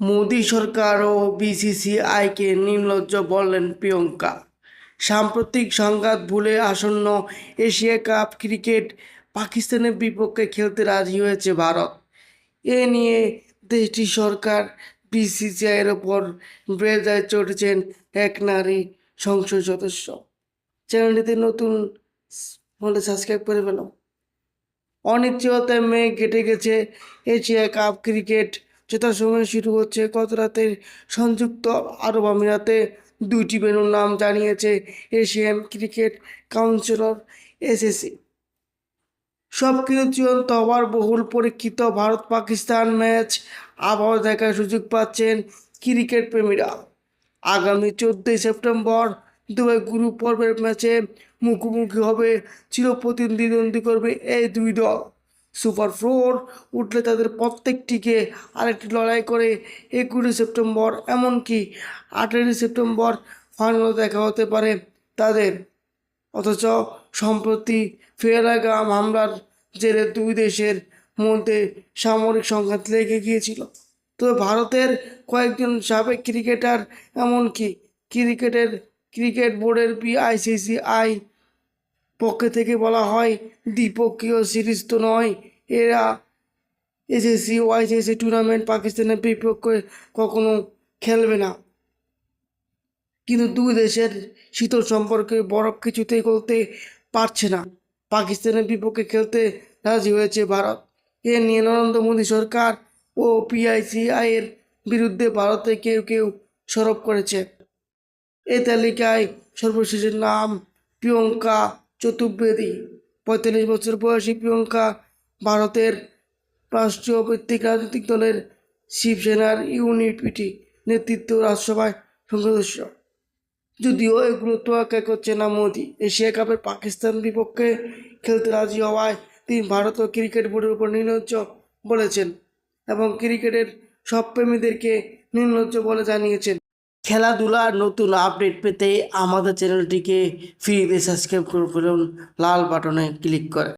মোদি সরকার ও বিসিসিআইকে নির্লজ্জ বললেন প্রিয়ঙ্কা। সাম্প্রতিক সংঘাত ভুলে আসন্ন এশিয়া কাপ ক্রিকেট পাকিস্তানের বিপক্ষে খেলতে রাজি হয়েছে ভারত। এ নিয়ে দেশটির সরকার বিসিসিআইয়ের ওপর বেজায় চড়েছেন এক নারী সংসদ সদস্য। চ্যানেলটিতে নতুন হলে সাবস্ক্রাইব করে ফেলো। অনিশ্চয়তায় মেঘ কেটে গেছে। এশিয়া কাপ ক্রিকেট যথাসময়ে শুরু হচ্ছে। গত রাতে সংযুক্ত আরব আমিরাতে দুইটি ভেন্যুর নাম জানিয়েছে এশিয়ান ক্রিকেট কাউন্সিলর এসএসি। সব কিছু চূড়ান্ত হওয়ার বহুল পরীক্ষিত ভারত পাকিস্তান ম্যাচ আবারও দেখার সুযোগ পাচ্ছেন ক্রিকেট প্রেমীরা। আগামী 14ই সেপ্টেম্বর দুবাই গ্রুপ পর্বের ম্যাচে মুখোমুখি হবে। চিরপ্রতিদ্বন্দ্বী করবে এই দুই দল। সুপার ফোর উঠলে তাদের প্রত্যেকটিকে আরেকটি লড়াই করে 21 সেপ্টেম্বর এমনকি 18 সেপ্টেম্বর ফাইনাল দেখা হতে পারে তাদের। অথচ সম্প্রতি পেহেলগাম হামলার জেরে দুই দেশের মধ্যে সামরিক সংঘাত লেগে গিয়েছিল। তবে ভারতের কয়েকজন সাবেক ক্রিকেটার এমনকি ক্রিকেট বোর্ডের বিআইসিসিআই পক্ষ থেকে বলা হয়, দ্বিপক্ষীয় সিরিজ তো নয়, এরা এসএসসি ও আইসিসি টুর্নামেন্ট পাকিস্তানের বিপক্ষে কখনো খেলবে না। কিন্তু দুই দেশের শীতল সম্পর্কে বরফ কিছুতেই গলতে পারছে না। পাকিস্তানের বিপক্ষে খেলতে রাজি হয়েছে ভারত। এ নিয়ে নরেন্দ্র মোদী সরকার ও পিআইসিআইয়ের বিরুদ্ধে ভারতে কেউ কেউ সরব করেছে। এই তালিকায় সর্বশেষের নাম প্রিয়ঙ্কা চতুর্বেদী। 45 বছর বয়সী প্রিয়ঙ্কা ভারতের রাষ্ট্রীয় ভিত্তিক রাজনৈতিক দলের শিবসেনার ইউনিপিটি নেতৃত্ব রাজ্যসভায় সদস্য। যদিও এগুলো তোয়াক্কা করছে না মোদি। এশিয়া কাপের পাকিস্তান বিপক্ষে খেলতে রাজি হওয়ায় তিনি ভারত ও ক্রিকেট বোর্ডের উপর নির্লজ্জ বলেছেন এবং ক্রিকেটের সব প্রেমীদেরকে নির্লজ্জ বলে জানিয়েছেন। খেলাধুলার নতুন আপডেট পেতে আমাদের চ্যানেলটিকে ফ্রিতে সাবস্ক্রাইব করে ফেলুন লাল বাটনে ক্লিক করে।